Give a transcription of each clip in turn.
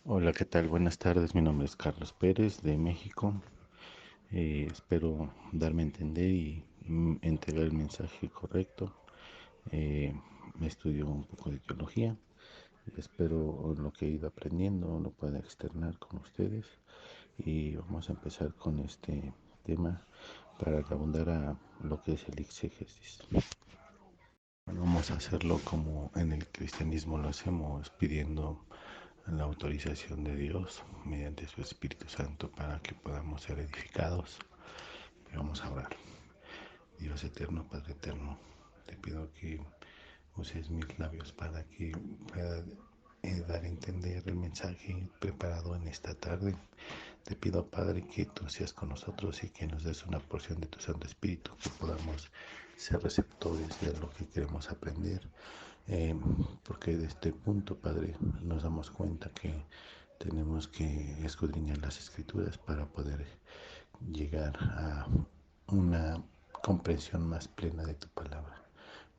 Hola, ¿qué tal? Buenas tardes. Mi nombre es Carlos Pérez de México. Espero darme a entender y entregar el mensaje correcto. Eh, Estudio un poco de teología y espero lo que he ido aprendiendo lo pueda externar con ustedes. Y vamos a empezar con este tema para abundar a lo que es el exégesis. Bueno, vamos a hacerlo como en el cristianismo lo hacemos, pidiendo la autorización de Dios mediante su Espíritu Santo para que podamos ser edificados. Y vamos a orar. Dios eterno, Padre eterno, te pido que uses mis labios para que pueda dar a entender el mensaje preparado en esta tarde. Te pido, Padre, que tú seas con nosotros y que nos des una porción de tu Santo Espíritu, que podamos ser receptores de lo que queremos aprender. Eh, Porque de este punto, Padre, nos damos cuenta que tenemos que escudriñar las Escrituras para poder llegar a una comprensión más plena de tu palabra.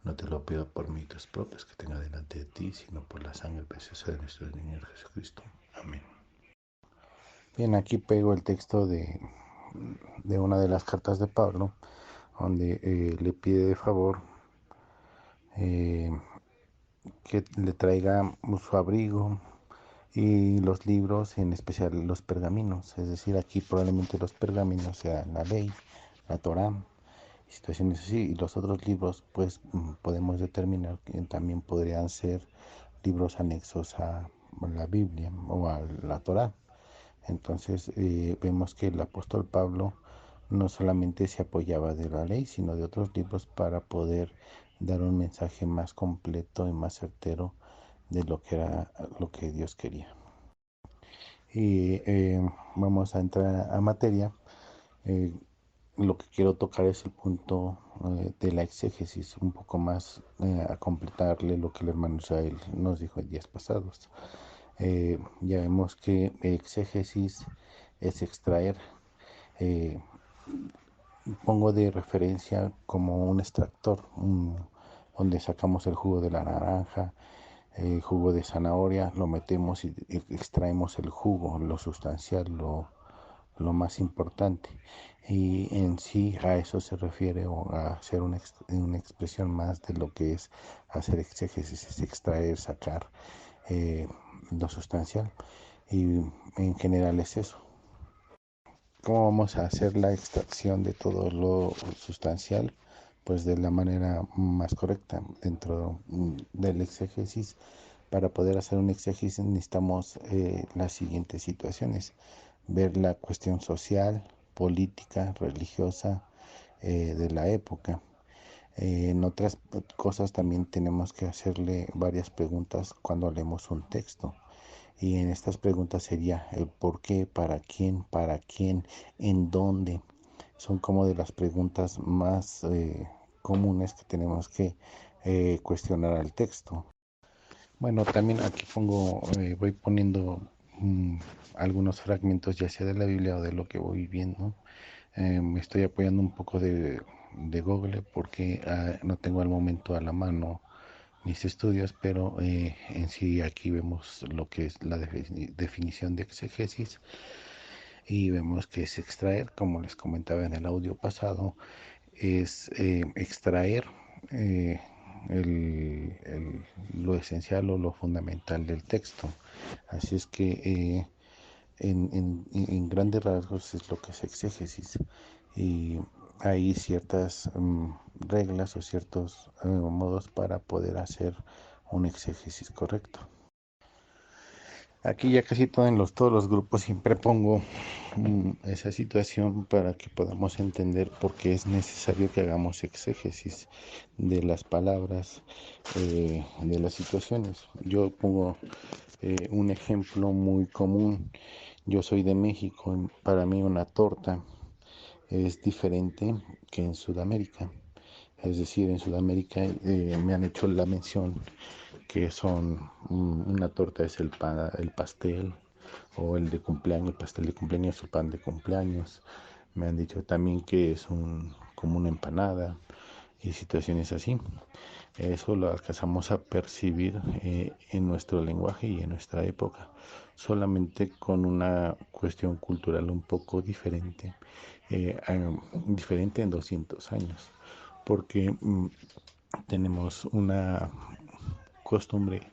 No te lo pido por méritos propios que tenga delante de ti, sino por la sangre preciosa de nuestro Señor Jesucristo. Amén. Bien, aquí pego el texto de una de las cartas de Pablo, donde le pide de favor eh, que le traiga su abrigo y los libros, en especial los pergaminos. Es decir, aquí probablemente los pergaminos sean la ley, la Torá, situaciones así, y los otros libros pues podemos determinar que también podrían ser libros anexos a la Biblia o a la Torá. Entonces vemos que el apóstol Pablo no solamente se apoyaba de la ley, sino de otros libros para poder dar un mensaje más completo y más certero de lo que era lo que Dios quería. Y vamos a entrar a materia. Eh, lo que quiero tocar es el punto de la exégesis, un poco más a completarle lo que el hermano Israel nos dijo en días pasados. Ya vemos que exégesis es extraer. Eh, Pongo de referencia como un extractor, donde sacamos el jugo de la naranja, el jugo de zanahoria, lo metemos y extraemos el jugo, lo sustancial, lo más importante. Y en sí a eso se refiere o a hacer una expresión más de lo que es hacer exégesis, es extraer, sacar lo sustancial. Y en general es eso. ¿Cómo vamos a hacer la extracción de todo lo sustancial? Pues de la manera más correcta dentro del exégesis. Para poder hacer un exégesis necesitamos las siguientes situaciones: ver la cuestión social, política, religiosa de la época. En otras cosas también tenemos que hacerle varias preguntas cuando leemos un texto. Y en estas preguntas sería el por qué, para quién, en dónde. Son como de las preguntas más comunes que tenemos que cuestionar al texto. Bueno, también aquí voy poniendo algunos fragmentos ya sea de la Biblia o de lo que voy viendo. Me estoy apoyando un poco de Google porque no tengo al momento a la mano mis estudios, pero en sí aquí vemos lo que es la definición de exégesis y vemos que es extraer, como les comentaba en el audio pasado, es extraer eh, lo esencial o lo fundamental del texto. Así es que en grandes rasgos es lo que es exégesis. Y hay ciertas reglas o ciertos modos para poder hacer un exégesis correcto. Aquí ya casi todos los grupos siempre pongo esa situación para que podamos entender por qué es necesario que hagamos exégesis de las palabras, de las situaciones. Yo pongo un ejemplo muy común. Yo soy de México, para mí una torta es diferente que en Sudamérica. Es decir, en Sudamérica me han hecho la mención que son una torta es el pastel o el de cumpleaños, el pastel de cumpleaños, el pan de cumpleaños. Me han dicho también que es como una empanada y situaciones así. Eso lo alcanzamos a percibir en nuestro lenguaje y en nuestra época, solamente con una cuestión cultural un poco diferente, diferente en 200 años, porque tenemos una costumbre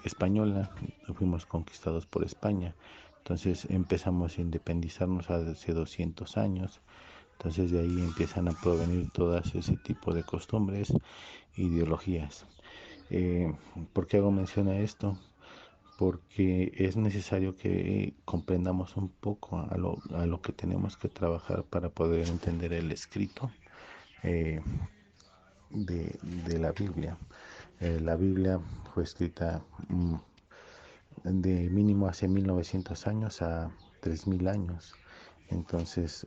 española, fuimos conquistados por España, entonces empezamos a independizarnos hace 200 años, entonces de ahí empiezan a provenir todas ese tipo de costumbres, ideologías. ¿Por qué hago mención a esto? Porque es necesario que comprendamos un poco a lo que tenemos que trabajar para poder entender el escrito eh, de la Biblia. La Biblia fue escrita de mínimo hace 1900 años a 3000 años. Entonces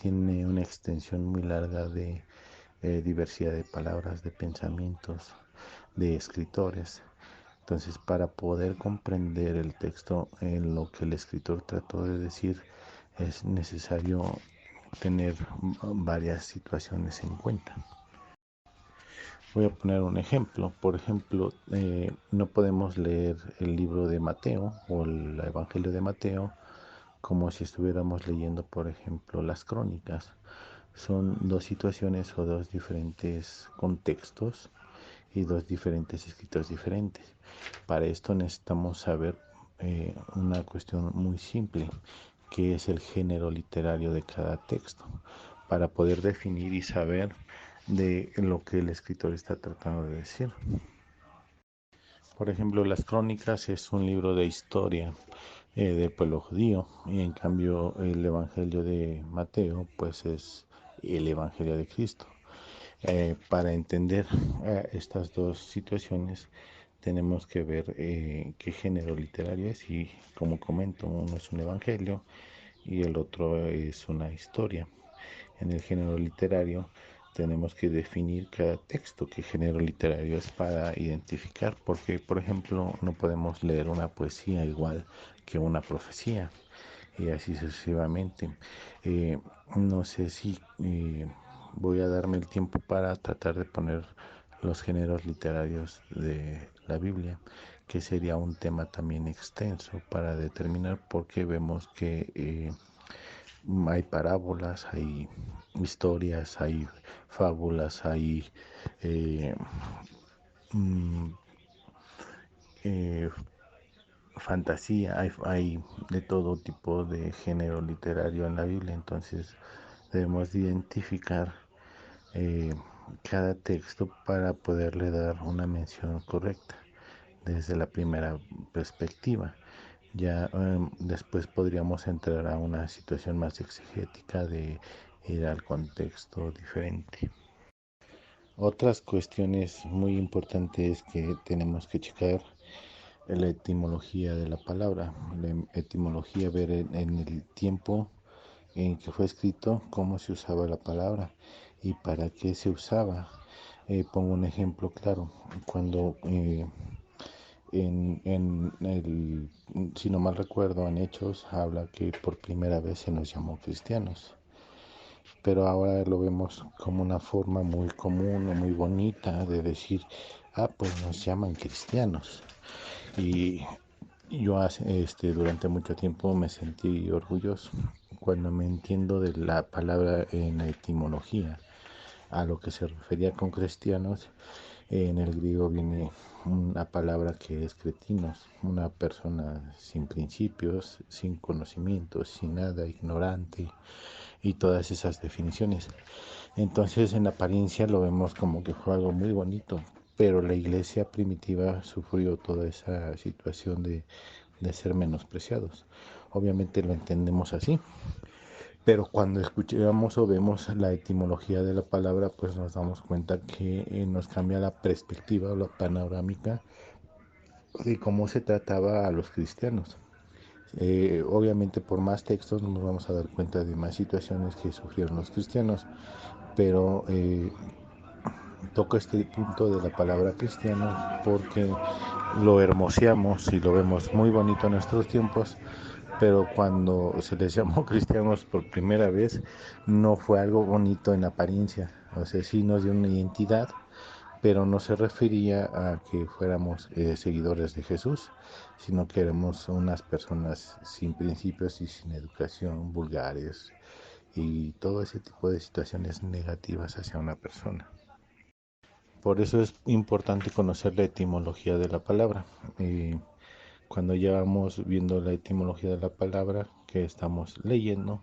tiene una extensión muy larga de diversidad de palabras, de pensamientos, de escritores. Entonces, para poder comprender el texto en lo que el escritor trató de decir, es necesario tener varias situaciones en cuenta. Voy a poner un ejemplo. Por ejemplo, no podemos leer el libro de Mateo o el Evangelio de Mateo como si estuviéramos leyendo, por ejemplo, las crónicas. Son dos situaciones o dos diferentes contextos y dos diferentes escritores diferentes. Para esto necesitamos saber una cuestión muy simple, que es el género literario de cada texto, para poder definir y saber de lo que el escritor está tratando de decir. Por ejemplo, las crónicas es un libro de historia del pueblo judío, y en cambio el Evangelio de Mateo pues es el Evangelio de Cristo. Para entender estas dos situaciones tenemos que ver qué género literario es, y como comento, uno es un evangelio y el otro es una historia. En el género literario tenemos que definir cada texto, qué género literario es, para identificar, porque por ejemplo no podemos leer una poesía igual que una profecía, y así sucesivamente. Eh, no sé si voy a darme el tiempo para tratar de poner los géneros literarios de la Biblia, que sería un tema también extenso para determinar, porque vemos que hay parábolas, hay historias, hay fábulas, hay eh, mm, eh, fantasía, hay de todo tipo de género literario en la Biblia. Entonces debemos identificar eh, cada texto para poderle dar una mención correcta desde la primera perspectiva. Ya después podríamos entrar a una situación más exegética de ir al contexto diferente. Otras cuestiones muy importantes que tenemos que checar: la etimología de la palabra. La etimología, ver en el tiempo en que fue escrito cómo se usaba la palabra y para qué se usaba. Pongo un ejemplo claro: cuando si no mal recuerdo, en Hechos habla que por primera vez se nos llamó cristianos, pero ahora lo vemos como una forma muy común o muy bonita de decir, pues nos llaman cristianos. Y yo durante mucho tiempo me sentí orgulloso cuando me entiendo de la palabra en la etimología, a lo que se refería con cristianos. En el griego viene una palabra que es cretinos, una persona sin principios, sin conocimientos, sin nada, ignorante, y todas esas definiciones. Entonces, en apariencia lo vemos como que fue algo muy bonito, pero la iglesia primitiva sufrió toda esa situación de ser menospreciados. Obviamente lo entendemos así, pero cuando escuchamos o vemos la etimología de la palabra, pues nos damos cuenta que nos cambia la perspectiva o la panorámica de cómo se trataba a los cristianos. Obviamente por más textos nos vamos a dar cuenta de más situaciones que sufrieron los cristianos, pero toco este punto de la palabra cristiano porque lo hermoseamos y lo vemos muy bonito en nuestros tiempos, pero cuando se les llamó cristianos por primera vez no fue algo bonito en apariencia. O sea, sí nos dio una identidad, pero no se refería a que fuéramos seguidores de Jesús, sino que éramos unas personas sin principios y sin educación, vulgares y todo ese tipo de situaciones negativas hacia una persona. Por eso es importante conocer la etimología de la palabra. Cuando ya vamos viendo la etimología de la palabra que estamos leyendo,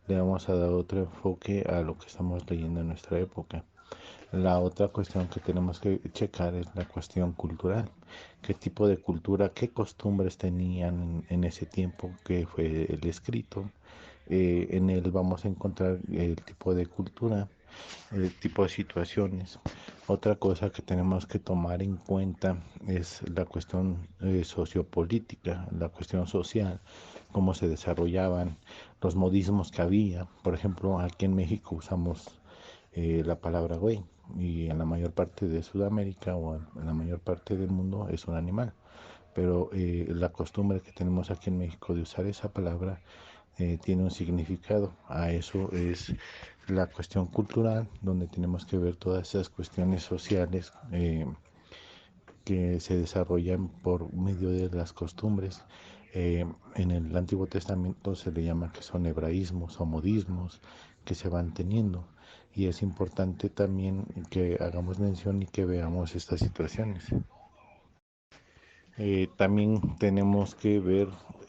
le vamos a dar otro enfoque a lo que estamos leyendo en nuestra época. La otra cuestión que tenemos que checar es la cuestión cultural. ¿Qué tipo de cultura, qué costumbres tenían en ese tiempo que fue el escrito? En él vamos a encontrar el tipo de cultura, el tipo de situaciones. Otra cosa que tenemos que tomar en cuenta es la cuestión sociopolítica, la cuestión social, cómo se desarrollaban, los modismos que había. Por ejemplo, aquí en México usamos la palabra güey y en la mayor parte de Sudamérica o en la mayor parte del mundo es un animal. Pero la costumbre que tenemos aquí en México de usar esa palabra tiene un significado. A eso es la cuestión cultural, donde tenemos que ver todas esas cuestiones sociales que se desarrollan por medio de las costumbres. En el Antiguo Testamento se le llama que son hebraísmos o modismos que se van teniendo. Y es importante también que hagamos mención y que veamos estas situaciones. También tenemos que ver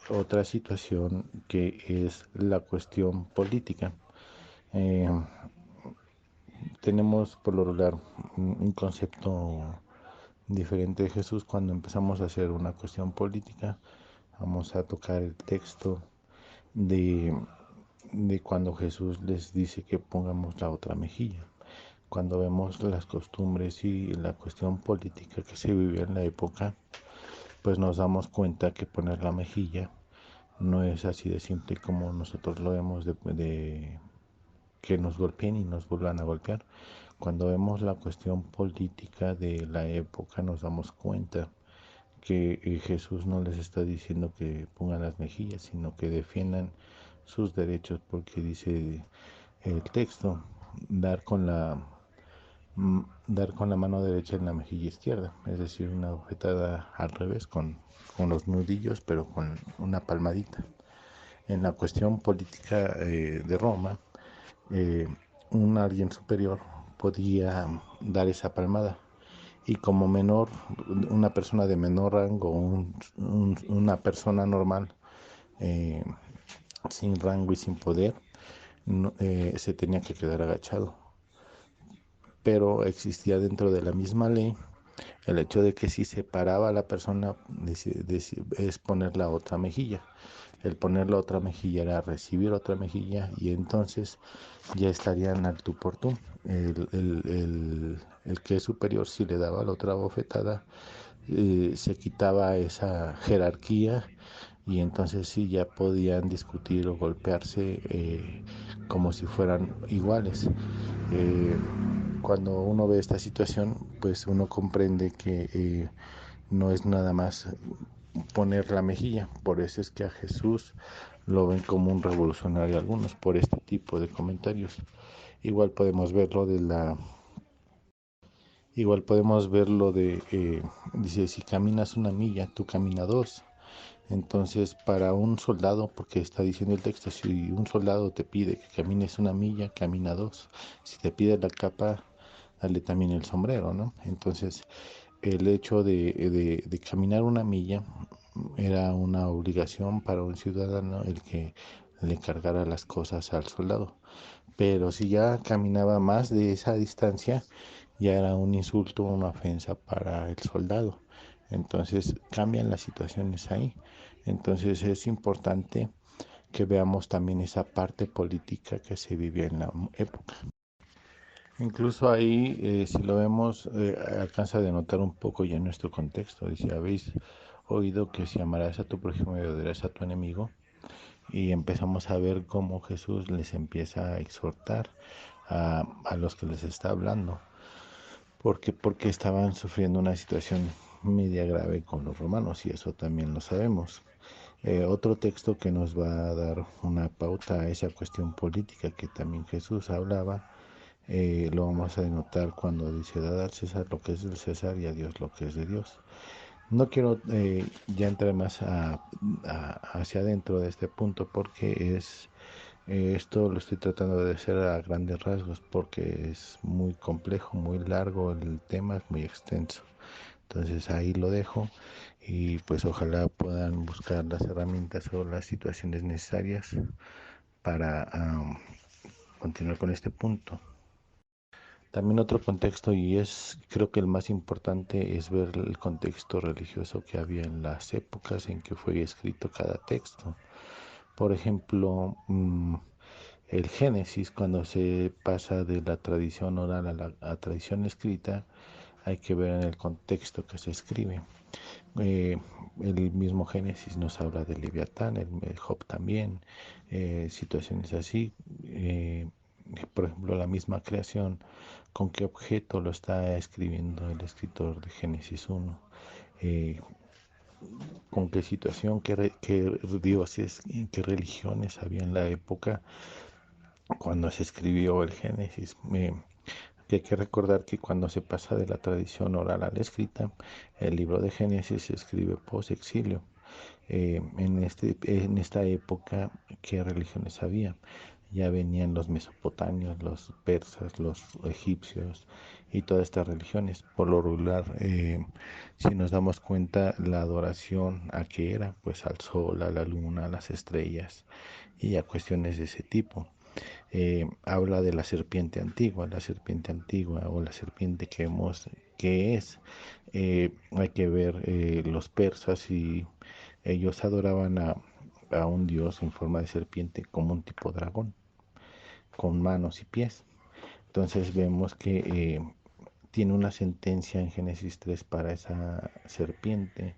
otra situación que es la cuestión política. Eh, Tenemos por lo regular un concepto diferente de Jesús cuando empezamos a hacer una cuestión política. Vamos a tocar el texto de, de cuando Jesús les dice que pongamos la otra mejilla. Cuando vemos las costumbres y la cuestión política que se vivía en la época, pues nos damos cuenta que poner la mejilla no es así de simple como nosotros lo vemos de que nos golpeen y nos vuelvan a golpear. Cuando vemos la cuestión política de la época nos damos cuenta que Jesús no les está diciendo que pongan las mejillas, sino que defiendan sus derechos, porque dice el texto, dar con la dar con la mano derecha en la mejilla izquierda, es decir, una bofetada al revés con los nudillos, pero con una palmadita. En la cuestión política de Roma, eh, un alguien superior podía dar esa palmada y como menor, una persona de menor rango, una persona normal, eh, sin rango y sin poder, no, se tenía que quedar agachado. Pero existía dentro de la misma ley el hecho de que si se paraba a la persona es poner la otra mejilla. El poner la otra mejilla era recibir otra mejilla y entonces ya estarían al tú por tú. El que es superior, si le daba la otra bofetada, se quitaba esa jerarquía y entonces sí ya podían discutir o golpearse como si fueran iguales. Eh, Cuando uno ve esta situación, pues uno comprende que no es nada más poner la mejilla. Por eso es que a Jesús lo ven como un revolucionario algunos por este tipo de comentarios. Igual podemos verlo de la Igual podemos verlo dice, si caminas una milla, tú camina dos. Entonces, para un soldado, porque está diciendo el texto, si un soldado te pide que camines una milla, camina dos. Si te pide la capa, dale también el sombrero, ¿no? Entonces, el hecho de caminar una milla era una obligación para un ciudadano el que le cargara las cosas al soldado. Pero si ya caminaba más de esa distancia, ya era un insulto, una ofensa para el soldado. Entonces cambian las situaciones ahí. Entonces es importante que veamos también esa parte política que se vivía en la época. Incluso ahí, si lo vemos, alcanza a denotar un poco ya en nuestro contexto. Dice, habéis oído que si amarás a tu prójimo y odiarás a tu enemigo. Y empezamos a ver cómo Jesús les empieza a exhortar a los que les está hablando. Porque estaban sufriendo una situación media grave con los romanos y eso también lo sabemos. Otro texto que nos va a dar una pauta a esa cuestión política que también Jesús hablaba Lo vamos a denotar cuando dice: dad al César lo que es del César y a Dios lo que es de Dios. No quiero ya entrar más hacia adentro de este punto, porque esto lo estoy tratando de hacer a grandes rasgos, porque es muy complejo, muy largo, el tema es muy extenso. Entonces ahí lo dejo, y pues ojalá puedan buscar las herramientas o las situaciones necesarias para continuar con este punto. También otro contexto, y es creo que el más importante, es ver el contexto religioso que había en las épocas en que fue escrito cada texto. Por ejemplo, el Génesis, cuando se pasa de la tradición oral a la tradición escrita, hay que ver en el contexto que se escribe. Eh, el mismo Génesis nos habla de Leviatán, el Job también, situaciones así. Por ejemplo, la misma creación, con qué objeto lo está escribiendo el escritor de Génesis 1, eh, con qué situación, qué dioses, qué religiones había en la época cuando se escribió el Génesis. Que hay que recordar que cuando se pasa de la tradición oral a la escrita, el libro de Génesis se escribe post-exilio. En esta época, ¿qué religiones había? Ya venían los mesopotamios, los persas, los egipcios y todas estas religiones. Por lo regular, si nos damos cuenta, la adoración a qué era, pues al sol, a la luna, a las estrellas y a cuestiones de ese tipo. Habla de la serpiente antigua o la serpiente que es. Hay que ver los persas, y ellos adoraban a un dios en forma de serpiente, como un tipo dragón, con manos y pies. Entonces vemos que tiene una sentencia en Génesis 3 para esa serpiente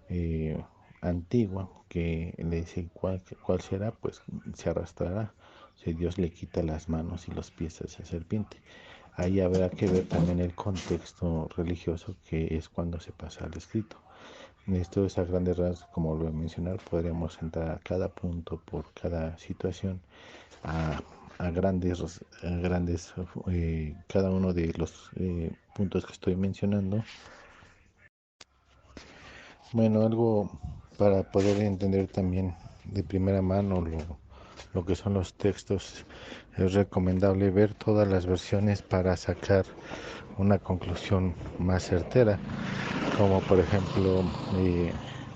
eh, antigua, que le dice cuál será, pues se arrastrará si Dios le quita las manos y los pies a esa serpiente. Ahí habrá que ver también el contexto religioso, que es cuando se pasa al escrito. Esto es a grandes rasgos, como lo voy a mencionar. Podríamos entrar a cada punto por cada situación, a, a grandes cada uno de los puntos que estoy mencionando. Bueno, algo para poder entender también de primera mano lo que son los textos, es recomendable ver todas las versiones para sacar una conclusión más certera, como por ejemplo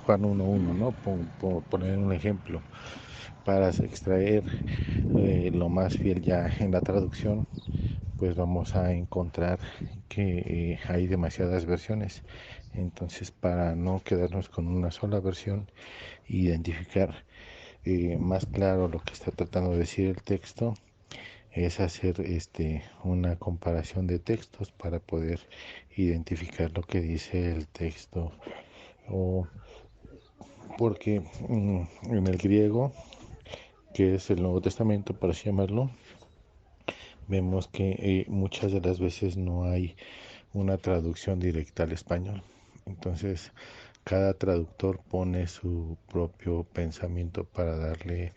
Juan 1.1, ¿no? Por poner un ejemplo, para extraer lo más fiel ya en la traducción, pues vamos a encontrar que hay demasiadas versiones. Entonces, para no quedarnos con una sola versión, identificar más claro lo que está tratando de decir el texto, es hacer una comparación de textos para poder identificar lo que dice el texto. O porque en el griego, que es el Nuevo Testamento, por así llamarlo, vemos que muchas de las veces no hay una traducción directa al español. Entonces, cada traductor pone su propio pensamiento para darle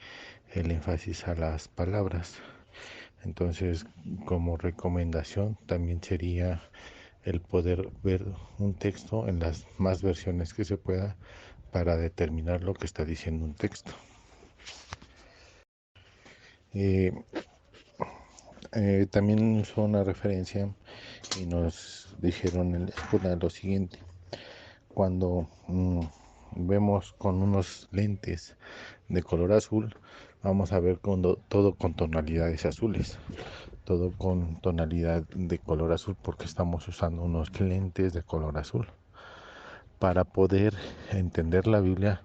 el énfasis a las palabras. Entonces, como recomendación, también sería el poder ver un texto en las más versiones que se pueda, para determinar lo que está diciendo un texto. Eh, También hizo una referencia y nos dijeron en la escuela lo siguiente: cuando vemos con unos lentes de color azul, vamos a ver todo con tonalidades azules, todo con tonalidad de color azul, porque estamos usando unos lentes de color azul. Para poder entender la Biblia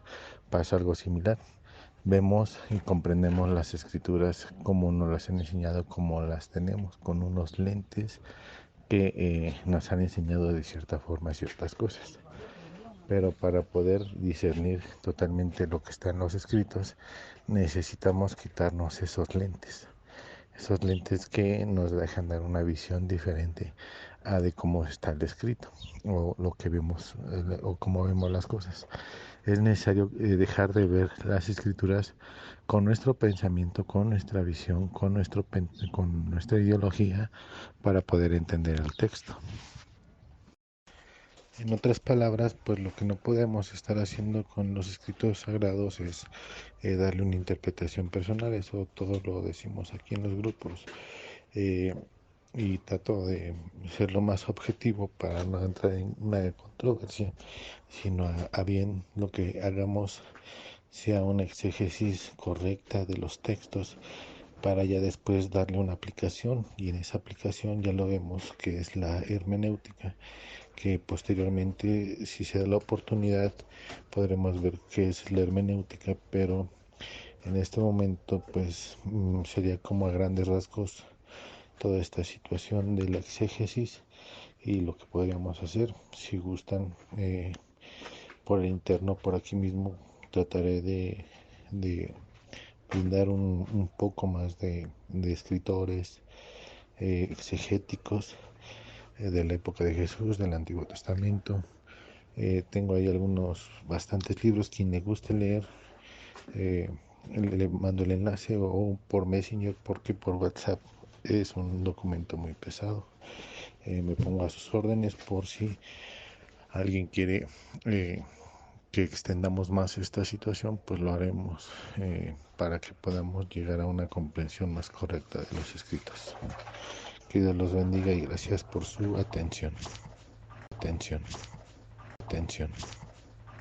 pasa algo similar. Vemos y comprendemos las escrituras como nos las han enseñado, como las tenemos, con unos lentes que nos han enseñado de cierta forma ciertas cosas. Pero para poder discernir totalmente lo que está en los escritos, necesitamos quitarnos esos lentes que nos dejan dar una visión diferente a de cómo está el escrito o lo que vemos o cómo vemos las cosas. Es necesario dejar de ver las escrituras con nuestro pensamiento, con nuestra visión, con nuestra ideología para poder entender el texto. En otras palabras, pues lo que no podemos estar haciendo con los escritos sagrados es darle una interpretación personal. Eso todo lo decimos aquí en los grupos. Eh, y trato de ser lo más objetivo para no entrar en una controversia, sino a bien lo que hagamos sea una exégesis correcta de los textos para ya después darle una aplicación, y en esa aplicación ya lo vemos que es la hermenéutica, que posteriormente, si se da la oportunidad, podremos ver qué es la hermenéutica, pero en este momento pues sería como a grandes rasgos toda esta situación de la exégesis y lo que podríamos hacer. Si gustan, por el interno, por aquí mismo, trataré de brindar un poco más de escritores exegéticos de la época de Jesús, del Antiguo Testamento. Tengo ahí algunos bastantes libros. Quien le guste leer, eh, le mando el enlace o por Messenger, porque por WhatsApp es un documento muy pesado. Me pongo a sus órdenes por si alguien quiere que extendamos más esta situación, pues lo haremos para que podamos llegar a una comprensión más correcta de los escritos. Que Dios los bendiga y gracias por su atención. Atención. Atención.